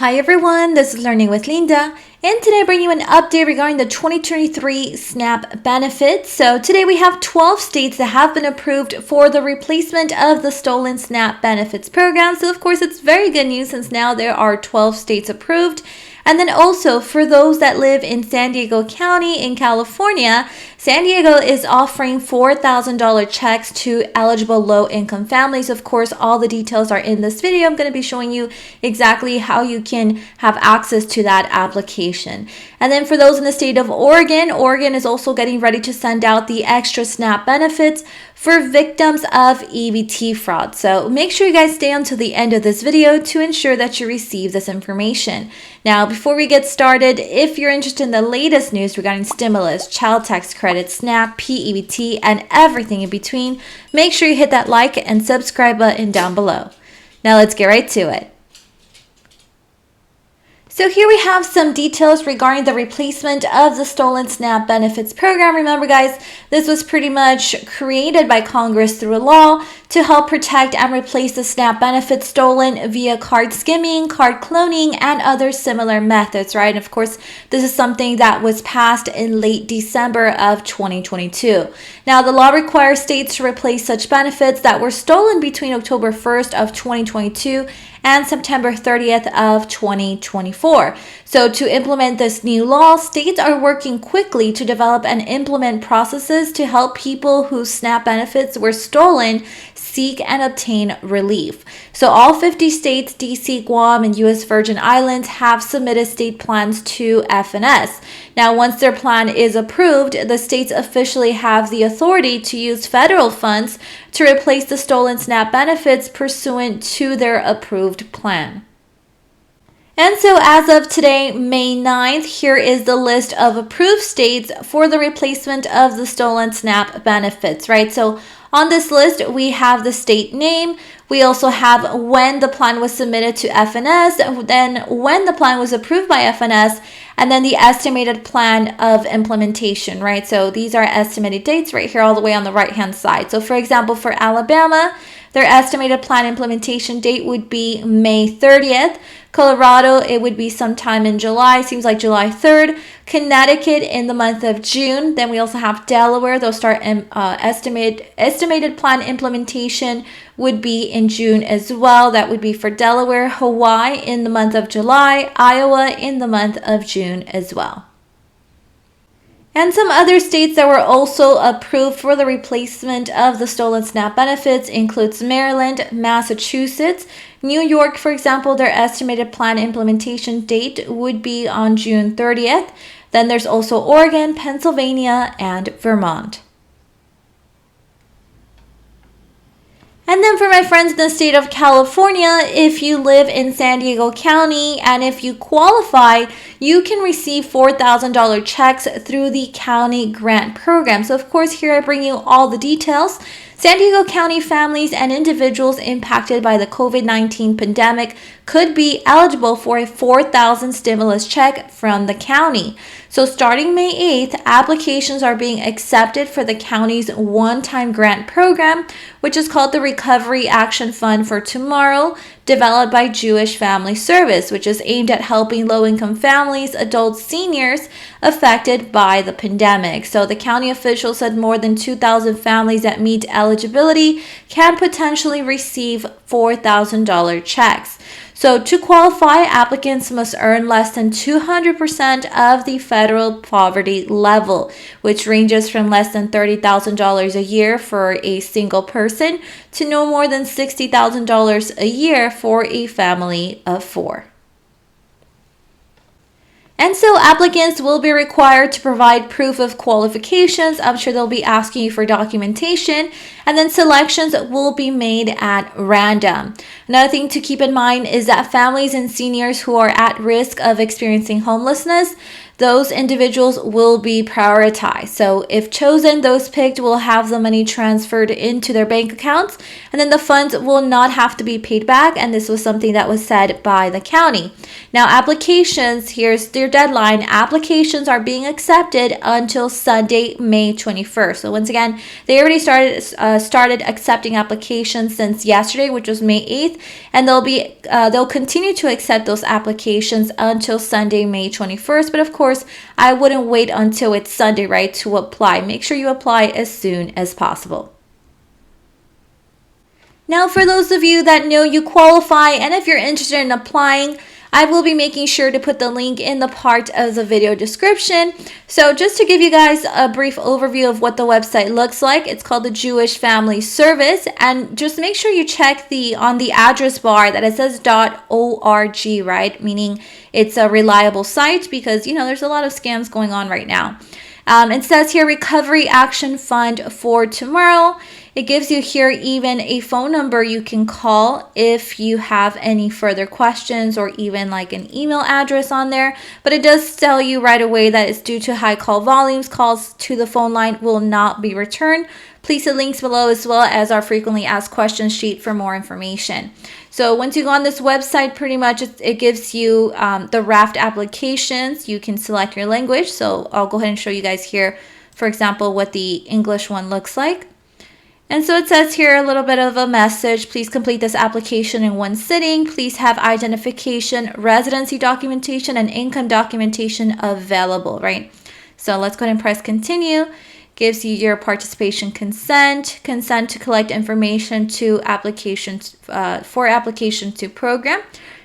Hi everyone, this is Learning with Linda, and today I bring you an update regarding the 2023 SNAP benefits. So today we have 12 states that have been approved for the replacement of the stolen SNAP benefits program. So of course it's very good news since now there are 12 states approved. And then also for those that live in San Diego County in California, San Diego is offering $4,000 checks to eligible low-income families. Of course, all the details are in this video. I'm going to be showing you exactly how you can have access to that application. And then for those in the state of Oregon, Oregon is also getting ready to send out the extra SNAP benefits for victims of EBT fraud. So make sure you guys stay until the end of this video to ensure that you receive this information. Now, before we get started, if you're interested in the latest news regarding stimulus, child tax credit, SNAP, p-ebt, and everything in between, make sure you hit that like and subscribe button down below. Now let's get right to it. So here we have some details regarding the replacement of the stolen SNAP benefits program. Remember guys, this was pretty much created by Congress through a law to help protect and replace the SNAP benefits stolen via card skimming, card cloning, and other similar methods, right? And of course, this is something that was passed in late December of 2022. Now, the law requires states to replace such benefits that were stolen between October 1st of 2022 and September 30th of 2024. So to implement this new law, states are working quickly to develop and implement processes to help people whose SNAP benefits were stolen seek and obtain relief. So all 50 states, DC, Guam, and U.S. Virgin Islands have submitted state plans to FNS. Now, once their plan is approved, the states officially have the authority to use federal funds to replace the stolen SNAP benefits pursuant to their approved plan. And so as of today, May 9th, here is the list of approved states for the replacement of the stolen SNAP benefits, right? So on this list, we have the state name. We also have when the plan was submitted to FNS, then when the plan was approved by FNS, and then the estimated plan of implementation, right? So these are estimated dates right here all the way on the right-hand side. So for example, for Alabama, their estimated plan implementation date would be May 30th. Colorado, it would be sometime in July, seems like July 3rd. Connecticut in the month of June. Then we also have Delaware. They'll start estimated plan implementation would be in June as well. That would be for Delaware. Hawaii in the month of July. Iowa in the month of June as well. And some other states that were also approved for the replacement of the stolen SNAP benefits includes Maryland, Massachusetts, New York, for example, their estimated plan implementation date would be on June 30th. Then there's also Oregon, Pennsylvania, and Vermont. And then for my friends in the state of California, if you live in San Diego County and if you qualify, you can receive $4,000 checks through the county grant program. So of course, here I bring you all the details. San Diego County families and individuals impacted by the COVID-19 pandemic could be eligible for a $4,000 stimulus check from the county. So starting May 8th, applications are being accepted for the county's one-time grant program, which is called the Recovery Action Fund for Tomorrow, developed by Jewish Family Service, which is aimed at helping low-income families, adults, seniors affected by the pandemic. So the county officials said more than 2,000 families that meet eligibility can potentially receive $4,000 checks. So to qualify, applicants must earn less than 200% of the federal poverty level, which ranges from less than $30,000 a year for a single person to no more than $60,000 a year for a family of 4. And so applicants will be required to provide proof of qualifications. I'm sure they'll be asking you for documentation, and then selections will be made at random. Another thing to keep in mind is that families and seniors who are at risk of experiencing homelessness, those individuals will be prioritized. So if chosen, those picked will have the money transferred into their bank accounts, and then the funds will not have to be paid back, and this was something that was said by the county. Now, applications, here's their deadline. Applications are being accepted until Sunday, May 21st. So once again, they already started accepting applications since yesterday, which was May 8th, and they'll continue to accept those applications until Sunday, May 21st. But of course, I wouldn't wait until it's Sunday, right, to apply. Make sure you apply as soon as possible. Now, for those of you that know you qualify, and if you're interested in applying, I will be making sure to put the link in the part of the video description. So just to give you guys a brief overview of what the website looks like, it's called the Jewish Family Service, and just make sure you check on the address bar that it says .org, right? Meaning it's a reliable site, because there's a lot of scams going on right now. It says here Recovery Action Fund for tomorrow. It gives you here even a phone number you can call if you have any further questions, or even like an email address on there. But it does tell you right away that it's due to high call volumes. Calls to the phone line will not be returned. Please see links below, as well as our frequently asked questions sheet for more information. So once you go on this website, pretty much it gives you the raft applications. You can select your language. So I'll go ahead and show you guys here, for example, what the English one looks like. And so it says here a little bit of a message. Please complete this application in one sitting. Please have identification, residency documentation, and income documentation available, right? So let's go ahead and press continue. Gives you your participation consent to collect information to applications for application to program.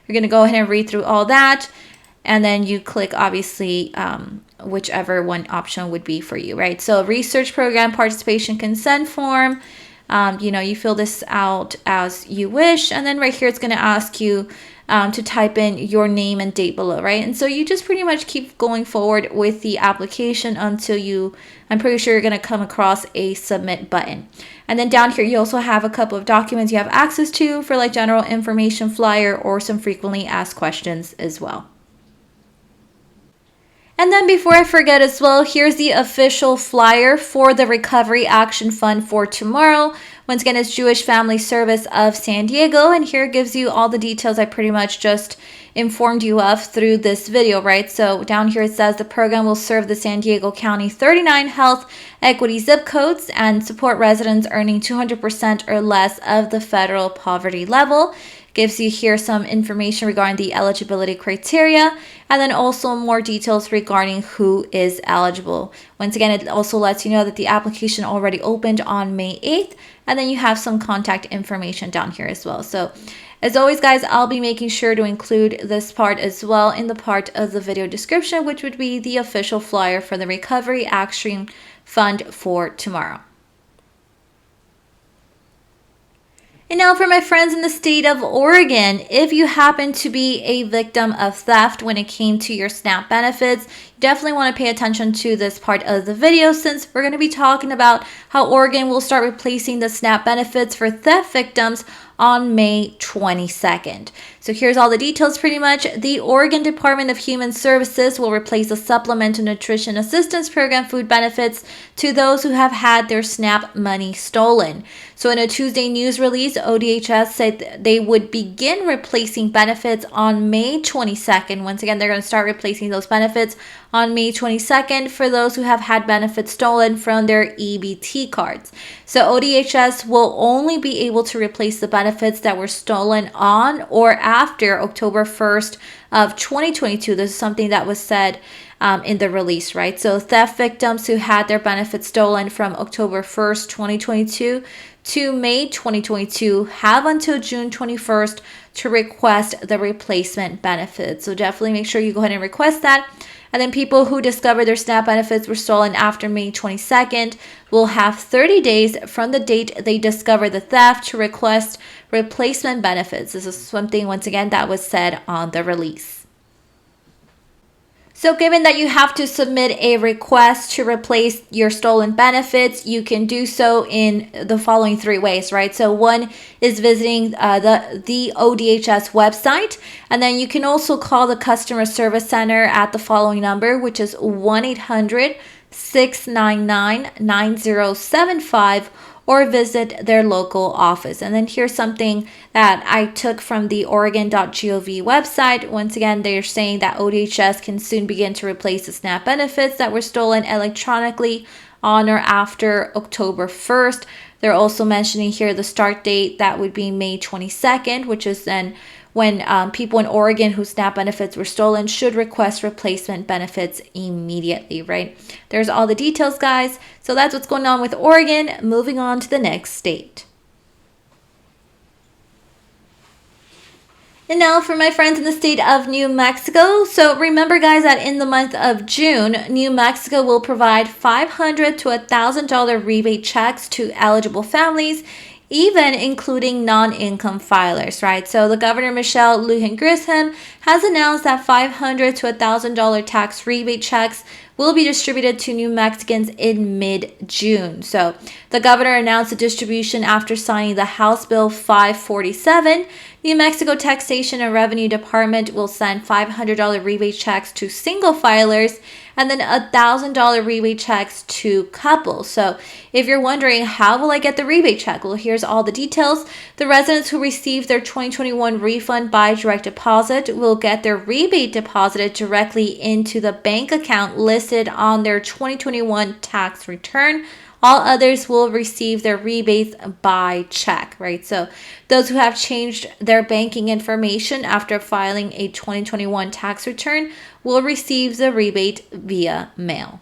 You're going to go ahead and read through all that, and then you click obviously whichever one option would be for you, right? So research program participation consent form, you fill this out as you wish, and then right here it's going to ask you to type in your name and date below, right? And so you just pretty much keep going forward with the application until I'm pretty sure you're going to come across a submit button. And then down here you also have a couple of documents you have access to for like general information flyer or some frequently asked questions as well. And then before I forget as well, here's the official flyer for the Recovery Action Fund for tomorrow. Once again, it's Jewish Family Service of San Diego, and here it gives you all the details I pretty much just informed you of through this video, right? So down here it says the program will serve the San Diego County 39 health equity zip codes and support residents earning 200% or less of the federal poverty level. Gives you here some information regarding the eligibility criteria, and then also more details regarding who is eligible. Once again, it also lets you know that the application already opened on May 8th, and then you have some contact information down here as well. So as always, guys, I'll be making sure to include this part as well in the part of the video description, which would be the official flyer for the Recovery Action Fund for tomorrow. And now for my friends in the state of Oregon, if you happen to be a victim of theft when it came to your SNAP benefits, you definitely want to pay attention to this part of the video, since we're going to be talking about how Oregon will start replacing the SNAP benefits for theft victims on May 22nd. So here's all the details pretty much. The Oregon Department of Human Services will replace the Supplemental Nutrition Assistance Program food benefits to those who have had their SNAP money stolen. So in a Tuesday news release, ODHS said they would begin replacing benefits on May 22nd. Once again, they're going to start replacing those benefits on May 22nd for those who have had benefits stolen from their EBT cards. So ODHS will only be able to replace the benefits that were stolen on or after October 1st of 2022. This is something that was said in the release, right? So theft victims who had their benefits stolen from October 1st, 2022 to May 2022 have until June 21st to request the replacement benefits. So definitely make sure you go ahead and request that. And then people who discover their SNAP benefits were stolen after May 22nd will have 30 days from the date they discover the theft to request replacement benefits. This is something, once again, that was said on the release. So given that you have to submit a request to replace your stolen benefits, you can do so in the following three ways, right? So one is visiting the ODHS website, and then you can also call the customer service center at the following number, which is 1-800-699-9075, or visit their local office. And then here's something that I took from the Oregon.gov website. Once again, they're saying that ODHS can soon begin to replace the SNAP benefits that were stolen electronically on or after October 1st. They're also mentioning here the start date that would be May 22nd, which is then when people in Oregon whose SNAP benefits were stolen should request replacement benefits immediately, right? There's all the details, guys. So that's what's going on with Oregon. Moving on to the next state. And now for my friends in the state of New Mexico. So remember, guys, that in the month of June, New Mexico will provide $500 to $1,000 rebate checks to eligible families, even including non-income filers, right? So the governor, Michelle Lujan Grisham, has announced that $500 to $1,000 tax rebate checks will be distributed to New Mexicans in mid-June. So the governor announced the distribution after signing the House Bill 547. New Mexico Taxation and Revenue Department will send $500 rebate checks to single filers and then $1,000 rebate checks to couples. So if you're wondering, how will I get the rebate check? Well, here's all the details. The residents who receive their 2021 refund by direct deposit will get their rebate deposited directly into the bank account listed on their 2021 tax return. All others will receive their rebates by check, right? So those who have changed their banking information after filing a 2021 tax return will receive the rebate via mail.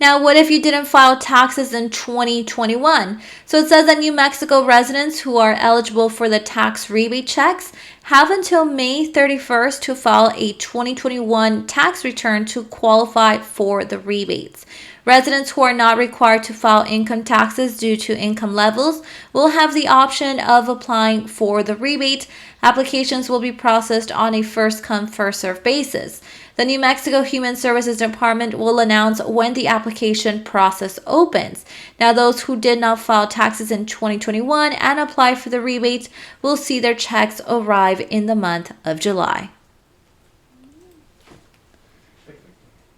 Now, what if you didn't file taxes in 2021? So it says that New Mexico residents who are eligible for the tax rebate checks have until May 31st to file a 2021 tax return to qualify for the rebates. Residents who are not required to file income taxes due to income levels will have the option of applying for the rebate. Applications will be processed on a first-come, first-served basis. The New Mexico Human Services Department will announce when the application process opens. Now, those who did not file taxes in 2021 and apply for the rebates will see their checks arrive in the month of July.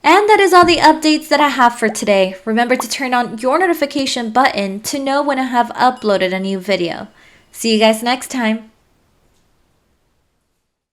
And that is all the updates that I have for today. Remember to turn on your notification button to know when I have uploaded a new video. See you guys next time.